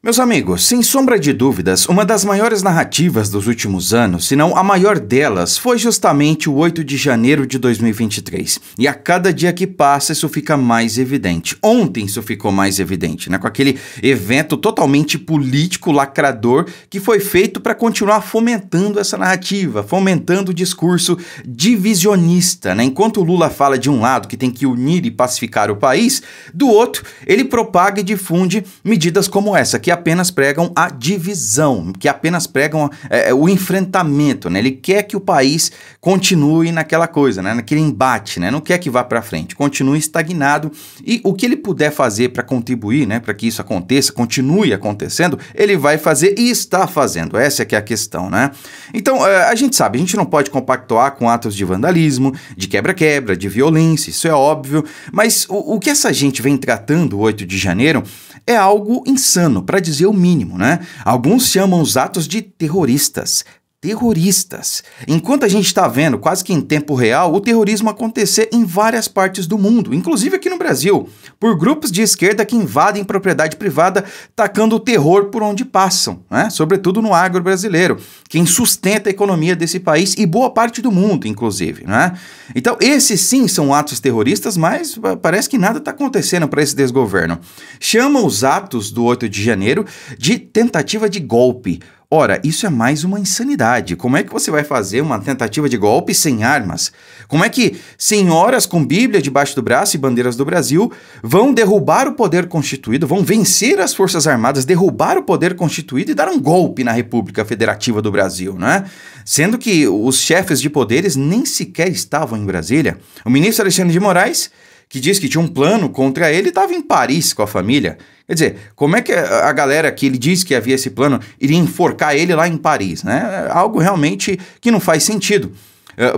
Meus amigos, sem sombra de dúvidas, uma das maiores narrativas dos últimos anos, se não a maior delas, foi justamente o 8 de janeiro de 2023. E a cada dia que passa isso fica mais evidente. Ontem isso ficou mais evidente, né? Com aquele evento totalmente político, lacrador, que foi feito para continuar fomentando essa narrativa, fomentando o discurso divisionista, né? Enquanto o Lula fala de um lado que tem que unir e pacificar o país, do outro ele propaga e difunde medidas como essa, que apenas pregam a divisão, que apenas pregam o enfrentamento, né? Ele quer que o país continue naquela coisa, né? Naquele embate, né? Não quer que vá para frente, continue estagnado, e o que ele puder fazer para contribuir, né? Para que isso aconteça, continue acontecendo, ele vai fazer e está fazendo. Essa é que é a questão, né? Então, a gente sabe, a gente não pode compactuar com atos de vandalismo, de quebra-quebra, de violência, isso é óbvio, mas o que essa gente vem tratando o 8 de janeiro é algo insano, para dizer o mínimo, né? Alguns chamam os atos de terroristas. Terroristas. Enquanto a gente está vendo, quase que em tempo real, o terrorismo acontecer em várias partes do mundo, inclusive aqui no Brasil, por grupos de esquerda que invadem propriedade privada, tacando o terror por onde passam, né? Sobretudo no agro brasileiro, quem sustenta a economia desse país e boa parte do mundo, inclusive, né? Então, esses sim são atos terroristas, mas parece que nada está acontecendo para esse desgoverno. Chamam os atos do 8 de janeiro de tentativa de golpe. Ora, isso é mais uma insanidade. Como é que você vai fazer uma tentativa de golpe sem armas? Como é que senhoras com Bíblia debaixo do braço e bandeiras do Brasil vão derrubar o poder constituído, vão vencer as Forças Armadas, derrubar o poder constituído e dar um golpe na República Federativa do Brasil, né? Sendo que os chefes de poderes nem sequer estavam em Brasília. O ministro Alexandre de Moraes, que diz que tinha um plano contra ele, estava em Paris com a família. Quer dizer, como é que a galera que ele diz que havia esse plano iria enforcar ele lá em Paris, né? Algo realmente que não faz sentido.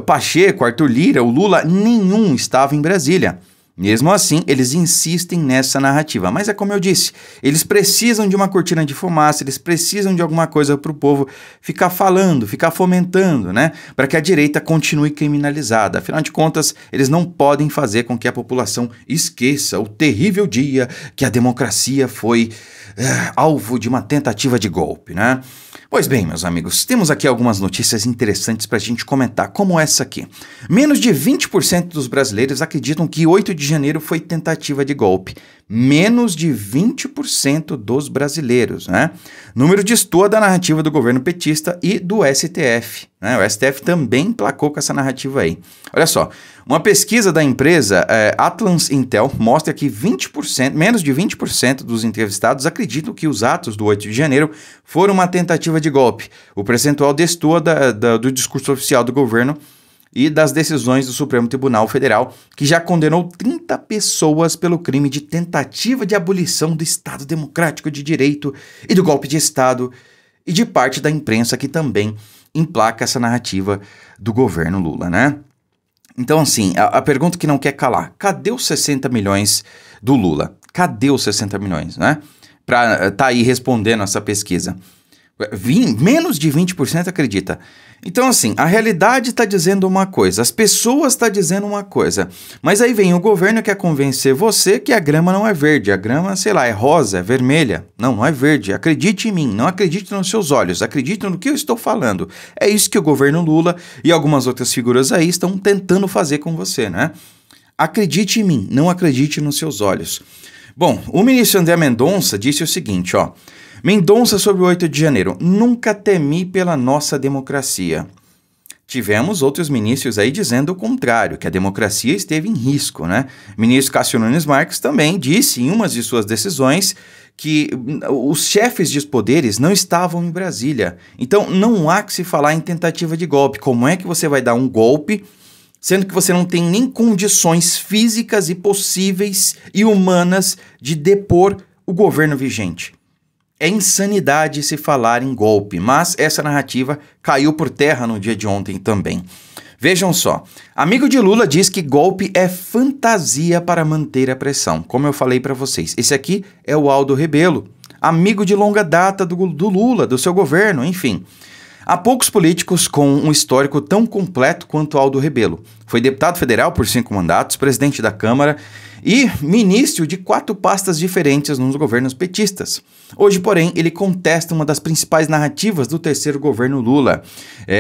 Pacheco, Arthur Lira, o Lula, nenhum estava em Brasília. Mesmo assim, eles insistem nessa narrativa. Mas é como eu disse, eles precisam de uma cortina de fumaça, eles precisam de alguma coisa para o povo ficar falando, ficar fomentando, né? Para que a direita continue criminalizada. Afinal de contas, eles não podem fazer com que a população esqueça o terrível dia que a democracia foi alvo de uma tentativa de golpe, né? Pois bem, meus amigos, temos aqui algumas notícias interessantes para a gente comentar, como essa aqui. Menos de 20% dos brasileiros acreditam que 8 de janeiro foi tentativa de golpe. Menos de 20% dos brasileiros, né? Número destoa da narrativa do governo petista e do STF, né? O STF também emplacou com essa narrativa aí. Olha só, uma pesquisa da empresa Atlas Intel mostra que menos de 20% dos entrevistados acreditam que os atos do 8 de janeiro foram uma tentativa de golpe. O percentual destoa do discurso oficial do governo e das decisões do Supremo Tribunal Federal, que já condenou 30 pessoas pelo crime de tentativa de abolição do Estado Democrático de Direito e do golpe de Estado, e de parte da imprensa que também emplaca essa narrativa do governo Lula, né? Então, assim, a pergunta que não quer calar: cadê os 60 milhões do Lula? Cadê os 60 milhões, né? Para tá aí respondendo essa pesquisa. Menos de 20% acredita. Então, assim, a realidade está dizendo uma coisa, as pessoas estão dizendo uma coisa, mas aí vem o governo que quer convencer você que a grama não é verde, a grama, sei lá, é rosa, é vermelha. Não, não é verde. Acredite em mim, não acredite nos seus olhos, acredite no que eu estou falando. É isso que o governo Lula e algumas outras figuras aí estão tentando fazer com você, né? Acredite em mim, não acredite nos seus olhos. Bom, o ministro André Mendonça disse o seguinte, ó: Mendonça sobre o 8 de janeiro: nunca temi pela nossa democracia. Tivemos outros ministros aí dizendo o contrário, que a democracia esteve em risco, né? O ministro Cássio Nunes Marques também disse em uma de suas decisões que os chefes de poderes não estavam em Brasília. Então não há que se falar em tentativa de golpe. Como é que você vai dar um golpe sendo que você não tem nem condições físicas e possíveis e humanas de depor o governo vigente? É insanidade se falar em golpe, mas essa narrativa caiu por terra no dia de ontem também. Vejam só, amigo de Lula diz que golpe é fantasia para manter a pressão. Como eu falei para vocês, esse aqui é o Aldo Rebelo, amigo de longa data do Lula, do seu governo, enfim. Há poucos políticos com um histórico tão completo quanto Aldo Rebelo. Foi deputado federal por 5 mandatos, presidente da Câmara e ministro de 4 pastas diferentes nos governos petistas. Hoje, porém, ele contesta uma das principais narrativas do terceiro governo Lula,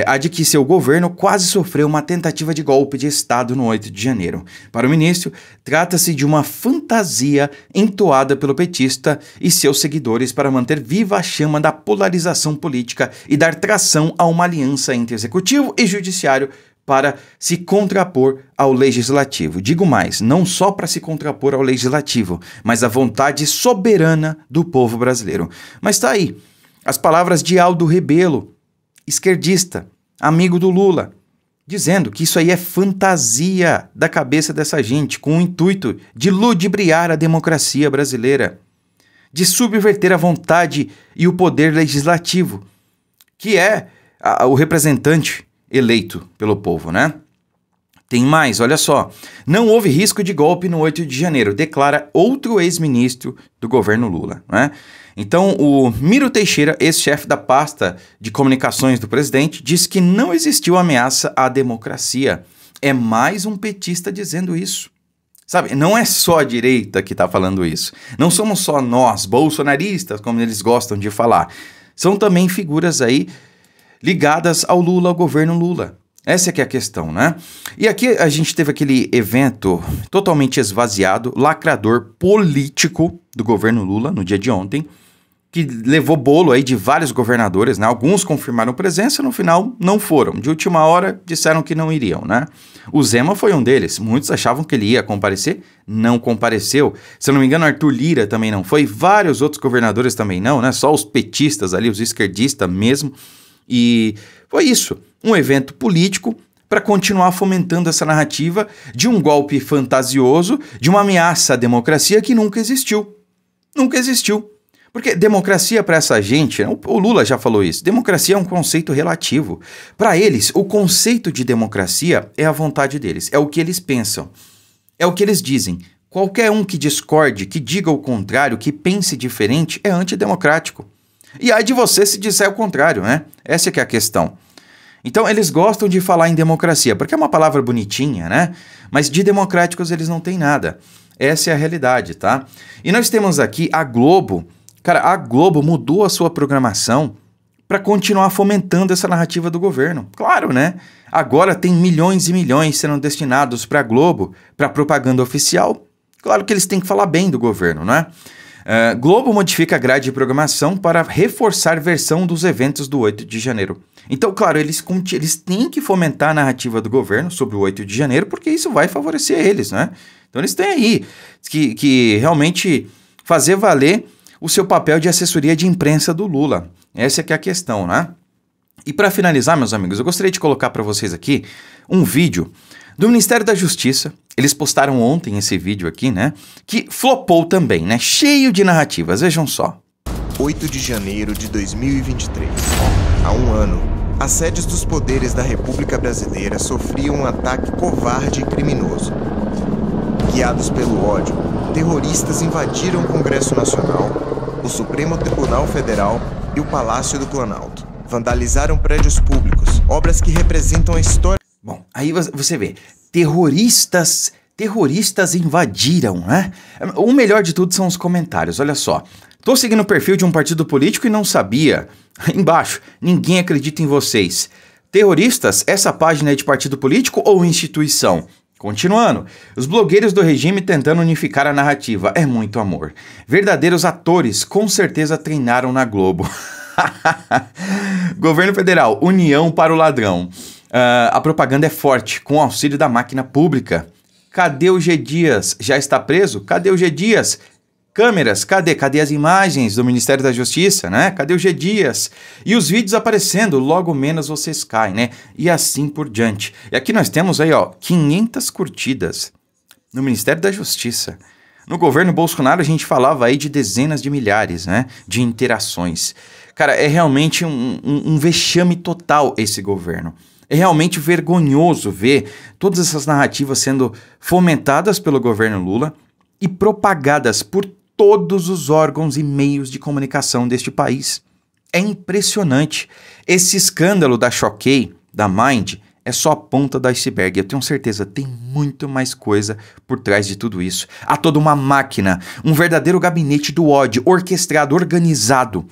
a de que seu governo quase sofreu uma tentativa de golpe de Estado no 8 de janeiro. Para o ministro, trata-se de uma fantasia entoada pelo petista e seus seguidores para manter viva a chama da polarização política e dar tração a uma aliança entre executivo e judiciário para se contrapor ao legislativo. Digo mais, não só para se contrapor ao legislativo, mas à vontade soberana do povo brasileiro. Mas tá aí, as palavras de Aldo Rebelo, esquerdista, amigo do Lula, dizendo que isso aí é fantasia da cabeça dessa gente, com o intuito de ludibriar a democracia brasileira, de subverter a vontade e o poder legislativo, que é o representante eleito pelo povo, né? Tem mais, olha só. Não houve risco de golpe no 8 de janeiro, declara outro ex-ministro do governo Lula, né? Então, o Miro Teixeira, ex-chefe da pasta de comunicações do presidente, diz que não existiu ameaça à democracia. É mais um petista dizendo isso. Sabe, não é só a direita que está falando isso. Não somos só nós, bolsonaristas, como eles gostam de falar. São também figuras aí ligadas ao Lula, ao governo Lula. Essa é que é a questão, né? E aqui a gente teve aquele evento totalmente esvaziado, lacrador político do governo Lula no dia de ontem, que levou bolo aí de vários governadores, né? Alguns confirmaram presença, no final não foram. De última hora disseram que não iriam, né? O Zema foi um deles. Muitos achavam que ele ia comparecer, não compareceu. Se eu não me engano, Arthur Lira também não foi. Vários outros governadores também não, né? Só os petistas ali, os esquerdistas mesmo. E foi isso, um evento político para continuar fomentando essa narrativa de um golpe fantasioso, de uma ameaça à democracia que nunca existiu. Nunca existiu. Porque democracia para essa gente, o Lula já falou isso, democracia é um conceito relativo. Para eles, o conceito de democracia é a vontade deles, é o que eles pensam, é o que eles dizem. Qualquer um que discorde, que diga o contrário, que pense diferente, é antidemocrático. E aí de você se disser o contrário, né? Essa é que é a questão. Então eles gostam de falar em democracia, porque é uma palavra bonitinha, né? Mas de democráticos eles não têm nada. Essa é a realidade, tá? E nós temos aqui a Globo. Cara, a Globo mudou a sua programação para continuar fomentando essa narrativa do governo. Claro, né? Agora tem milhões e milhões sendo destinados para a Globo, para propaganda oficial. Claro que eles têm que falar bem do governo, né? Globo modifica a grade de programação para reforçar a versão dos eventos do 8 de janeiro. Então, claro, eles têm que fomentar a narrativa do governo sobre o 8 de janeiro, porque isso vai favorecer eles, né? Então, eles têm aí que realmente fazer valer o seu papel de assessoria de imprensa do Lula. Essa é que é a questão, né? E para finalizar, meus amigos, eu gostaria de colocar para vocês aqui um vídeo do Ministério da Justiça. Eles postaram ontem esse vídeo aqui, né? Que flopou também, né? Cheio de narrativas, vejam só. 8 de janeiro de 2023. Há um ano, as sedes dos poderes da República Brasileira sofriam um ataque covarde e criminoso. Guiados pelo ódio, terroristas invadiram o Congresso Nacional, o Supremo Tribunal Federal e o Palácio do Planalto. Vandalizaram prédios públicos, obras que representam a história. Bom, aí você vê, terroristas invadiram, né? O melhor de tudo são os comentários, olha só. Tô seguindo o perfil de um partido político e não sabia. Embaixo, ninguém acredita em vocês. Terroristas, essa página é de partido político ou instituição? Continuando, os blogueiros do regime tentando unificar a narrativa. É muito amor. Verdadeiros atores, com certeza treinaram na Globo. Governo Federal, união para o ladrão. A propaganda é forte, com auxílio da máquina pública. Cadê o G. Dias? Já está preso? Cadê o G. Dias? Câmeras, cadê as imagens do Ministério da Justiça, né? Cadê o G. Dias? E os vídeos aparecendo, logo menos vocês caem, né? E assim por diante. E aqui nós temos aí, ó, 500 curtidas no Ministério da Justiça. No governo Bolsonaro a gente falava aí de dezenas de milhares, né? De interações. Cara, é realmente um vexame total esse governo. É realmente vergonhoso ver todas essas narrativas sendo fomentadas pelo governo Lula e propagadas por todos os órgãos e meios de comunicação deste país. É impressionante. Esse escândalo da Choquei, da Mind, é só a ponta do iceberg. Eu tenho certeza, tem muito mais coisa por trás de tudo isso. Há toda uma máquina, um verdadeiro gabinete do ódio, orquestrado, organizado.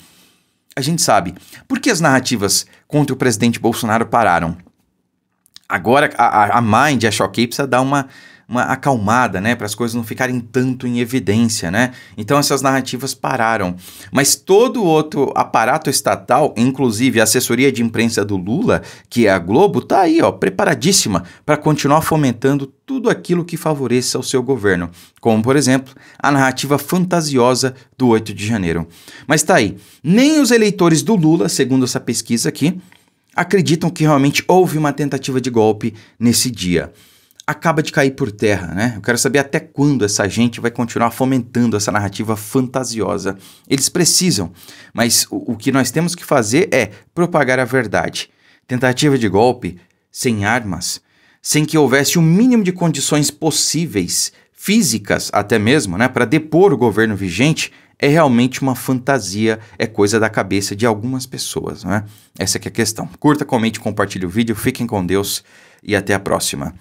A gente sabe, por que as narrativas contra o presidente Bolsonaro pararam? Agora a Mind, a Choquei, precisa dar uma acalmada, né, para as coisas não ficarem tanto em evidência, né? Então essas narrativas pararam. Mas todo o outro aparato estatal, inclusive a assessoria de imprensa do Lula, que é a Globo, tá aí, ó, preparadíssima para continuar fomentando tudo aquilo que favoreça o seu governo, como, por exemplo, a narrativa fantasiosa do 8 de janeiro. Mas tá aí, nem os eleitores do Lula, segundo essa pesquisa aqui, acreditam que realmente houve uma tentativa de golpe nesse dia. Acaba de cair por terra, né? Eu quero saber até quando essa gente vai continuar fomentando essa narrativa fantasiosa. Eles precisam, mas o que nós temos que fazer é propagar a verdade. Tentativa de golpe sem armas, sem que houvesse o mínimo de condições possíveis, físicas até mesmo, né, para depor o governo vigente, é realmente uma fantasia, é coisa da cabeça de algumas pessoas, né? Essa que é a questão. Curta, comente, compartilhe o vídeo, fiquem com Deus e até a próxima.